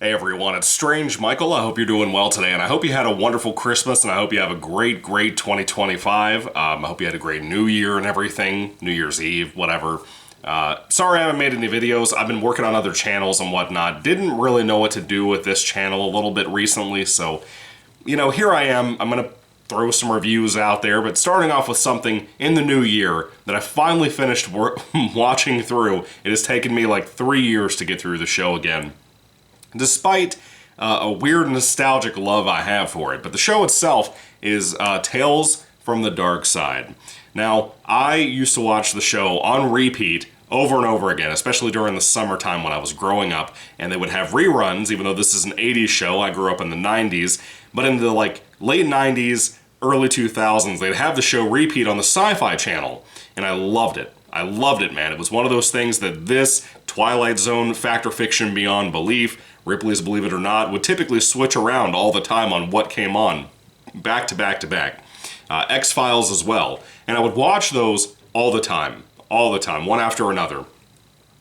Hey everyone, it's Strange Michael. I hope you're doing well today, and I hope you had a wonderful Christmas, and I hope you have a great 2025. I hope you had a great New Year and everything, New Year's Eve, whatever. Sorry I haven't made any videos. I've been working on other channels and whatnot. Didn't really know what to do with this channel a little bit recently, so, here I am. I'm going to throw some reviews out there, but starting off with something in the new year that I finally finished watching through. It has taken me like 3 years to get through the show again, despite a weird nostalgic love I have for it. But the show itself is Tales from the Darkside. Now, I used to watch the show on repeat over and over again, especially during the summertime when I was growing up, and they would have reruns, even though this is an 80s show. I grew up in the 90s, but in the late 90s, early 2000s, they'd have the show repeat on the Sci-Fi channel, and I loved it. I loved it, man. It was one of those things that this, Twilight Zone, Fact or Fiction Beyond Belief, Ripley's Believe It or Not, would typically switch around all the time on what came on, back to back to back. X-Files as well. And I would watch those all the time, one after another.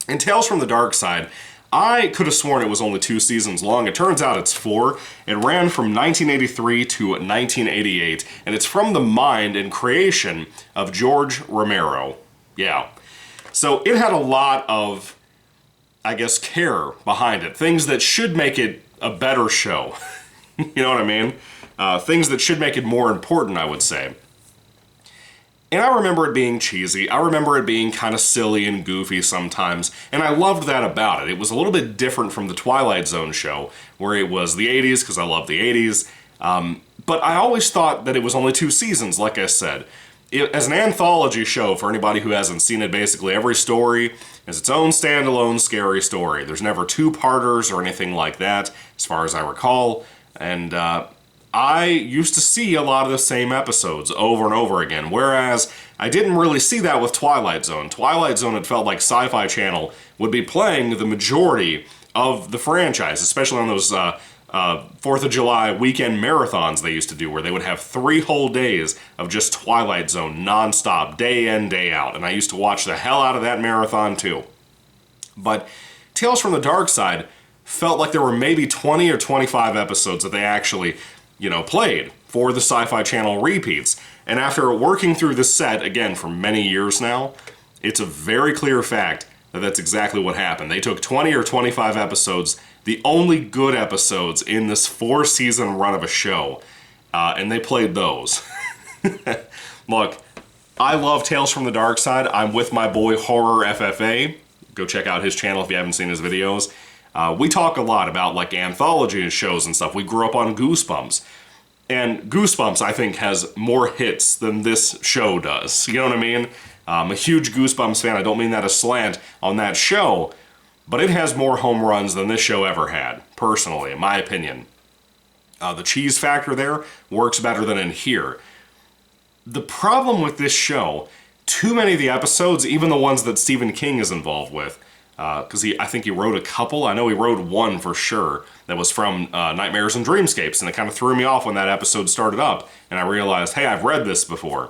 And Tales from the Darkside, I could have sworn it was only 2 seasons long. It turns out it's 4. It ran from 1983 to 1988, and it's from the mind and creation of George Romero. Yeah. So it had a lot of, I guess, care behind it. Things that should make it a better show. You know what I mean? Things that should make it more important, I would say. And I remember it being cheesy. I remember it being kind of silly and goofy sometimes. And I loved that about it. It was a little bit different from the Twilight Zone show, where it was the 80s, because I love the 80s. But I always thought that it was only 2 seasons, like I said. As an anthology show, for anybody who hasn't seen it, basically every story is its own standalone scary story. There's never 2-parters or anything like that, as far as I recall. And I used to see a lot of the same episodes over and over again, whereas I didn't really see that with Twilight Zone. Twilight Zone, it felt like Sci-Fi Channel would be playing the majority of the franchise, especially on those 4th of July weekend marathons they used to do, where they would have 3 whole days of just Twilight Zone nonstop, day in, day out. And I used to watch the hell out of that marathon too. But Tales from the Darkside felt like there were maybe 20 or 25 episodes that they actually, played for the Sci-Fi Channel repeats. And after working through the set, again, for many years now, it's a very clear fact that that's exactly what happened. They took 20 or 25 episodes, the only good episodes in this 4-season run of a show, and they played those. Look, I love Tales from the Darkside. I'm with my boy Horror FFA. Go check out his channel if you haven't seen his videos. We talk a lot about like anthology shows and stuff. We grew up on Goosebumps. And Goosebumps, I think, has more hits than this show does. You know what I mean? I'm a huge Goosebumps fan. I don't mean that as slant on that show, but it has more home runs than this show ever had, personally, in my opinion. The cheese factor there works better than in here. The problem with this show, too many of the episodes, even the ones that Stephen King is involved with, because I think he wrote a couple. I know he wrote one for sure that was from Nightmares and Dreamscapes, and it kind of threw me off when that episode started up, and I realized, hey, I've read this before.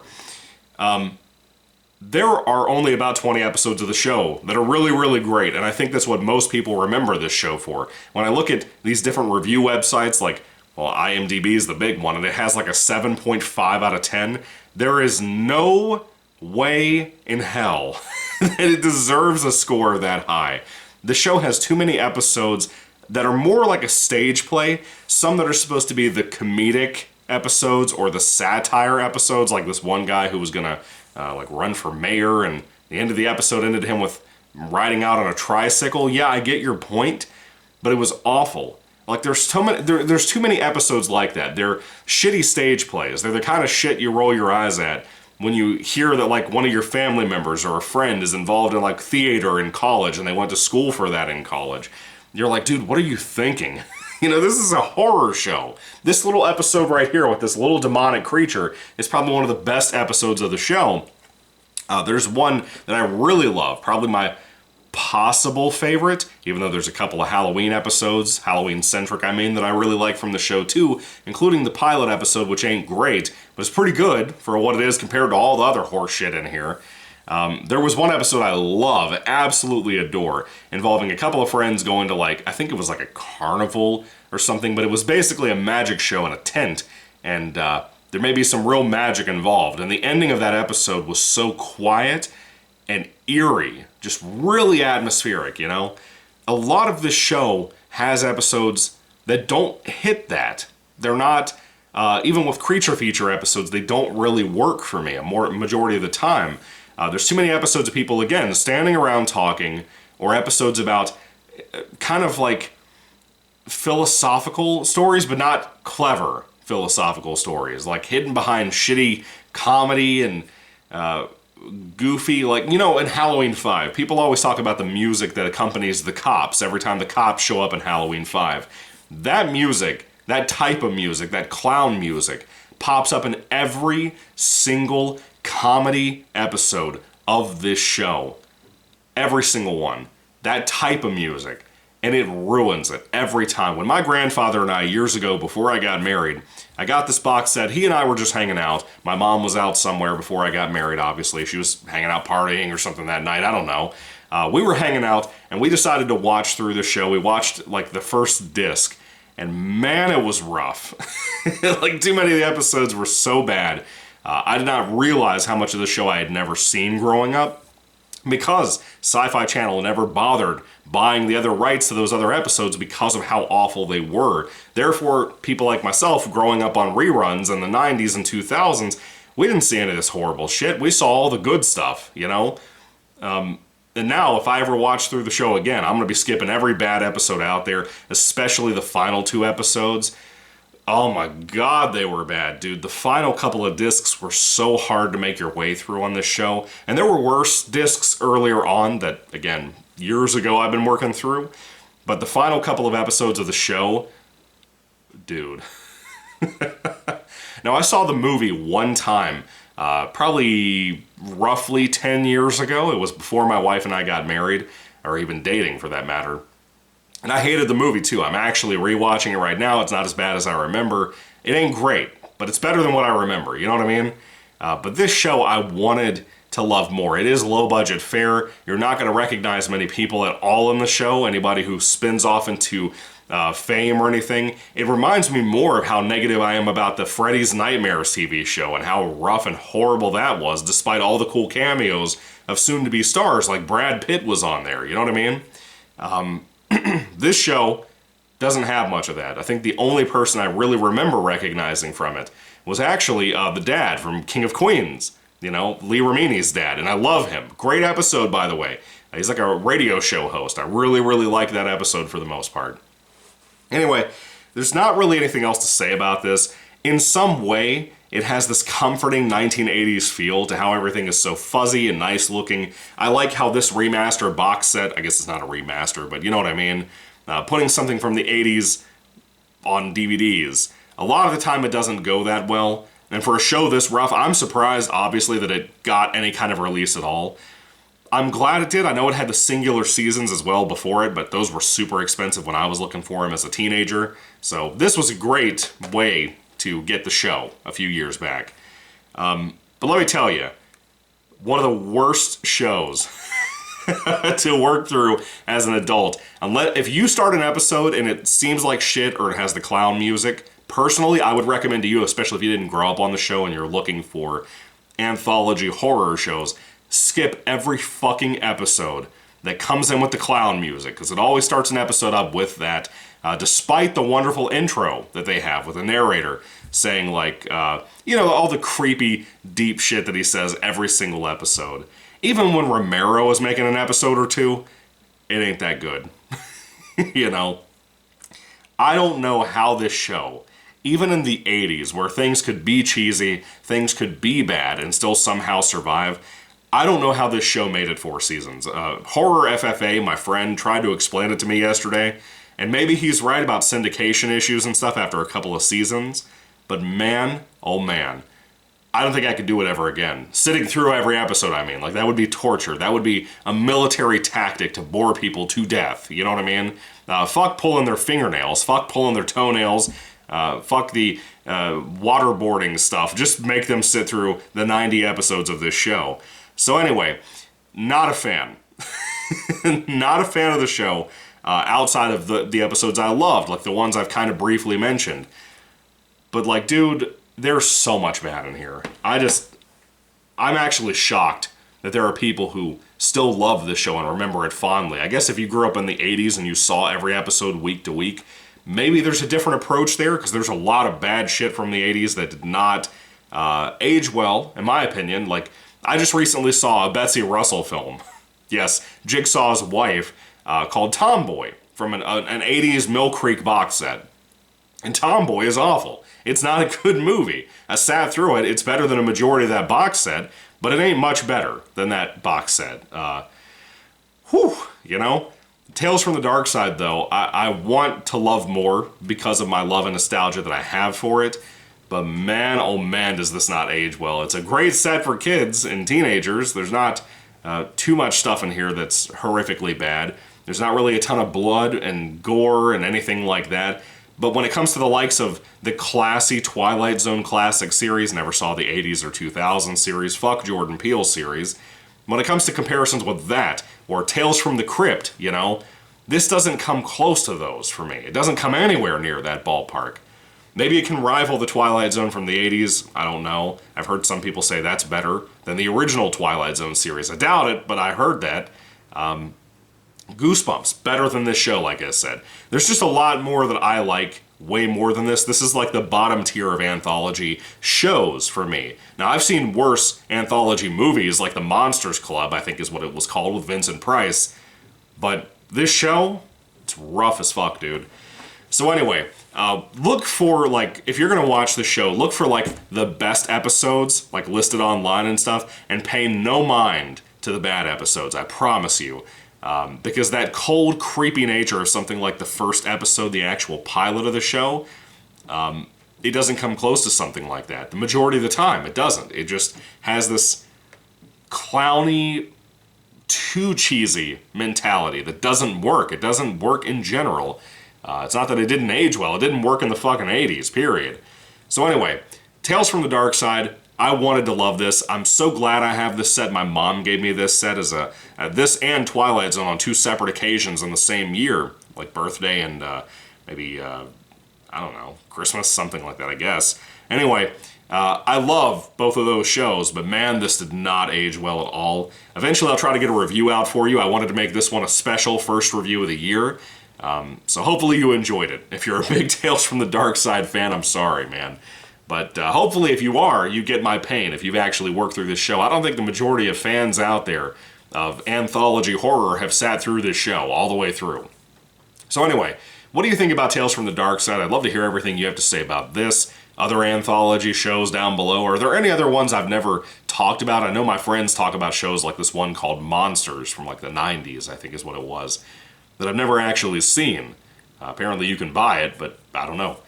There are only about 20 episodes of the show that are really, really great, and I think that's what most people remember this show for. When I look at these different review websites, like, well, IMDb is the big one, and it has like a 7.5 out of 10, there is no way in hell that it deserves a score that high. The show has too many episodes that are more like a stage play, some that are supposed to be the comedic episodes or the satire episodes, like this one guy who was gonna run for mayor, and the end of the episode ended him with riding out on a tricycle. Yeah, I get your point, but it was awful. Like, there's too many episodes like that. They're shitty stage plays. They're the kind of shit you roll your eyes at when you hear that, like, one of your family members or a friend is involved in, like, theater in college and they went to school for that in college. You're like, dude, what are you thinking? This is a horror show. This little episode right here with this little demonic creature is probably one of the best episodes of the show. There's one that I really love, probably my possible favorite, even though there's a couple of Halloween episodes, Halloween-centric, that I really like from the show too, including the pilot episode, which ain't great, but it's pretty good for what it is compared to all the other horse shit in here. There was one episode I love, absolutely adore, involving a couple of friends going to I think it was like a carnival or something, but it was basically a magic show in a tent, and there may be some real magic involved. And the ending of that episode was so quiet and eerie, just really atmospheric, you know? A lot of this show has episodes that don't hit that. They're not, even with creature feature episodes, they don't really work for me majority of the time. There's too many episodes of people, again, standing around talking, or episodes about kind of like philosophical stories, but not clever philosophical stories, like hidden behind shitty comedy and goofy, in Halloween 5, people always talk about the music that accompanies the cops every time the cops show up in Halloween 5. That music, that type of music, that clown music, pops up in every single comedy episode of this show. Every single one. That type of music. And it ruins it every time. When my grandfather and I, years ago, before I got married, I got this box set. He and I were just hanging out. My mom was out somewhere before I got married, obviously. She was hanging out partying or something that night. I don't know. We were hanging out, and we decided to watch through the show. We watched, the first disc, and man, it was rough. Too many of the episodes were so bad. I did not realize how much of the show I had never seen growing up, because Sci-Fi Channel never bothered buying the other rights to those other episodes because of how awful they were. Therefore, people like myself growing up on reruns in the 90s and 2000s, we didn't see any of this horrible shit. We saw all the good stuff, you know? And now, if I ever watch through the show again, I'm going to be skipping every bad episode out there, especially the final 2 episodes. Oh my god, they were bad, dude. The final couple of discs were so hard to make your way through on this show. And there were worse discs earlier on that, again, years ago I've been working through. But the final couple of episodes of the show, dude. Now, I saw the movie one time, probably roughly 10 years ago. It was before my wife and I got married, or even dating for that matter. And I hated the movie too. I'm actually rewatching it right now. It's not as bad as I remember. It ain't great, but it's better than what I remember. You know what I mean? But this show I wanted to love more. It is low budget fare. You're not going to recognize many people at all in the show. Anybody who spins off into fame or anything. It reminds me more of how negative I am about the Freddy's Nightmares TV show and how rough and horrible that was, despite all the cool cameos of soon-to-be stars like Brad Pitt was on there. You know what I mean? This show doesn't have much of that. I think the only person I really remember recognizing from it was actually the dad from King of Queens. You know, Lee Ramini's dad, and I love him. Great episode, by the way. He's like a radio show host. I really, really like that episode for the most part. Anyway, there's not really anything else to say about this. In some way, it has this comforting 1980s feel to how everything is so fuzzy and nice looking. I like how this remaster box set, I guess it's not a remaster, but you know what I mean, putting something from the 80s on DVDs. A lot of the time it doesn't go that well, and for a show this rough, I'm surprised, obviously, that it got any kind of release at all. I'm glad it did. I know it had the singular seasons as well before it, but those were super expensive when I was looking for them as a teenager. So this was a great way to get the show a few years back. But let me tell you, one of the worst shows to work through as an adult. If you start an episode and it seems like shit or it has the clown music, personally, I would recommend to you, especially if you didn't grow up on the show and you're looking for anthology horror shows, skip every fucking episode that comes in with the clown music, because it always starts an episode up with that, despite the wonderful intro that they have with a narrator saying, all the creepy, deep shit that he says every single episode. Even when Romero is making an episode or two, it ain't that good. You know? I don't know how this show, even in the 80s, where things could be cheesy, things could be bad, and still somehow survive, I don't know how this show made it 4 seasons. Horror FFA, my friend, tried to explain it to me yesterday, and maybe he's right about syndication issues and stuff after a couple of seasons, but man, oh man, I don't think I could do it ever again. Sitting through every episode, I mean. That would be torture. That would be a military tactic to bore people to death, you know what I mean? Fuck pulling their fingernails, fuck pulling their toenails, fuck the waterboarding stuff. Just make them sit through the 90 episodes of this show. So anyway, not a fan. Not a fan of the show, outside of the episodes I loved, like the ones I've kind of briefly mentioned. But like, dude, there's so much bad in here. I'm actually shocked that there are people who still love this show and remember it fondly. I guess if you grew up in the 80s and you saw every episode week to week, maybe there's a different approach there, because there's a lot of bad shit from the 80s that did not age well, in my opinion. Like, I just recently saw a Betsy Russell film. Yes, Jigsaw's wife, called Tomboy, from an 80s Mill Creek box set. And Tomboy is awful. It's not a good movie. I sat through it. It's better than a majority of that box set, but it ain't much better than that box set. You know? Tales from the Darkside, though, I want to love more because of my love and nostalgia that I have for it. But man, oh man, does this not age well. It's a great set for kids and teenagers. There's not too much stuff in here that's horrifically bad. There's not really a ton of blood and gore and anything like that. But when it comes to the likes of the classy Twilight Zone classic series, never saw the 80s or 2000s series, fuck Jordan Peele series. When it comes to comparisons with that, or Tales from the Crypt, you know, this doesn't come close to those for me. It doesn't come anywhere near that ballpark. Maybe it can rival the Twilight Zone from the 80s, I don't know. I've heard some people say that's better than the original Twilight Zone series. I doubt it, but I heard that. Goosebumps, better than this show, like I said. There's just a lot more that I like, way more than this. This is like the bottom tier of anthology shows for me. Now, I've seen worse anthology movies, like The Monsters Club, I think is what it was called, with Vincent Price. But this show, it's rough as fuck, dude. So anyway, look for, like, if you're gonna watch the show, look for, like, the best episodes, like, listed online and stuff, and pay no mind to the bad episodes, I promise you. Because that cold, creepy nature of something like the first episode, the actual pilot of the show, it doesn't come close to something like that. The majority of the time, it doesn't. It just has this clowny, too cheesy mentality that doesn't work. It doesn't work in general. It's not that it didn't age well. It didn't work in the fucking 80s, period. So anyway, Tales from the Darkside. I wanted to love this. I'm so glad I have this set. My mom gave me this set as this and Twilight Zone on two separate occasions in the same year, like birthday and maybe, I don't know, Christmas, something like that, I guess. Anyway, I love both of those shows, but man, this did not age well at all. Eventually, I'll try to get a review out for you. I wanted to make this one a special first review of the year. So hopefully you enjoyed it. If you're a big Tales from the Darkside fan, I'm sorry, man. But hopefully if you are, you get my pain if you've actually worked through this show. I don't think the majority of fans out there of anthology horror have sat through this show all the way through. So anyway, what do you think about Tales from the Darkside? I'd love to hear everything you have to say about this, other anthology shows down below. Are there any other ones I've never talked about? I know my friends talk about shows like this one called Monsters from like the 90s, I think is what it was, that I've never actually seen. Apparently you can buy it, but I don't know.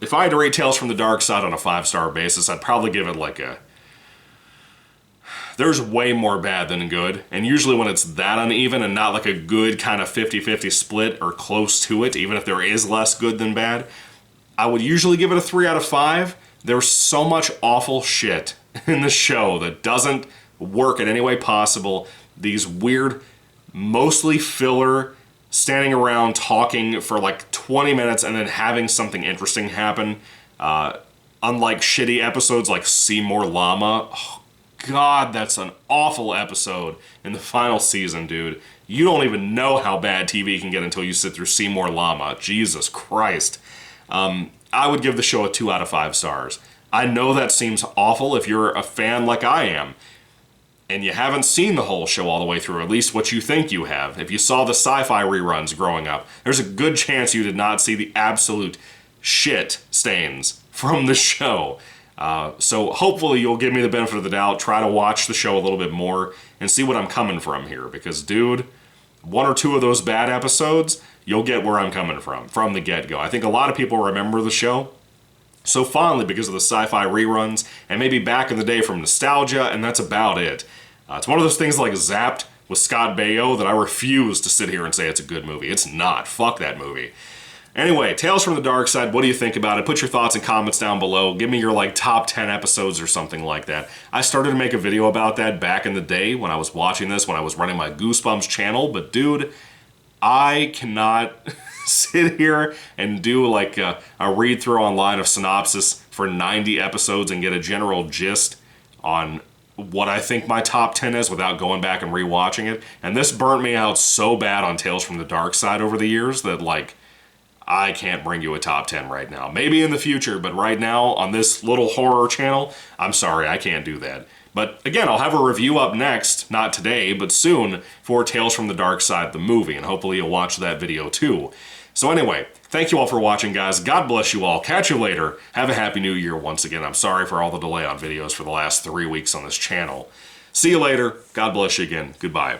If I had to rate Tales from the Darkside on a 5-star basis, I'd probably give it like a... There's way more bad than good, and usually when it's that uneven and not like a good kind of 50-50 split or close to it, even if there is less good than bad, I would usually give it a 3 out of 5. There's so much awful shit in the show that doesn't work in any way possible. These weird, mostly filler, standing around talking for like 20 minutes and then having something interesting happen. Unlike shitty episodes like Seymour Llama. Oh, God, that's an awful episode in the final season, dude. You don't even know how bad TV can get until you sit through Seymour Llama. Jesus Christ. I would give the show a 2 out of 5 stars. I know that seems awful if you're a fan like I am, and you haven't seen the whole show all the way through, at least what you think you have. If you saw the sci-fi reruns growing up, there's a good chance you did not see the absolute shit stains from the show. So hopefully you'll give me the benefit of the doubt, try to watch the show a little bit more, and see what I'm coming from here. Because, dude, 1 or 2 of those bad episodes, you'll get where I'm coming from the get-go. I think a lot of people remember the show so fondly because of the sci-fi reruns, and maybe back in the day from nostalgia, and that's about it. It's one of those things like Zapped with Scott Baio that I refuse to sit here and say it's a good movie. It's not. Fuck that movie. Anyway, Tales from the Dark Side, what do you think about it? Put your thoughts and comments down below. Give me your like top 10 episodes or something like that. I started to make a video about that back in the day when I was watching this, when I was running my Goosebumps channel, but dude, I cannot sit here and do like a read through online of synopsis for 90 episodes and get a general gist on what I think my top 10 is without going back and rewatching it. And this burnt me out so bad on Tales from the Dark Side over the years that like, I can't bring you a top 10 right now. Maybe in the future, but right now on this little horror channel, I'm sorry, I can't do that. But again, I'll have a review up next, not today, but soon, for Tales from the Dark Side, the movie, and hopefully you'll watch that video too. So anyway, thank you all for watching, guys. God bless you all. Catch you later. Have a happy new year once again. I'm sorry for all the delay on videos for the last 3 weeks on this channel. See you later. God bless you again. Goodbye.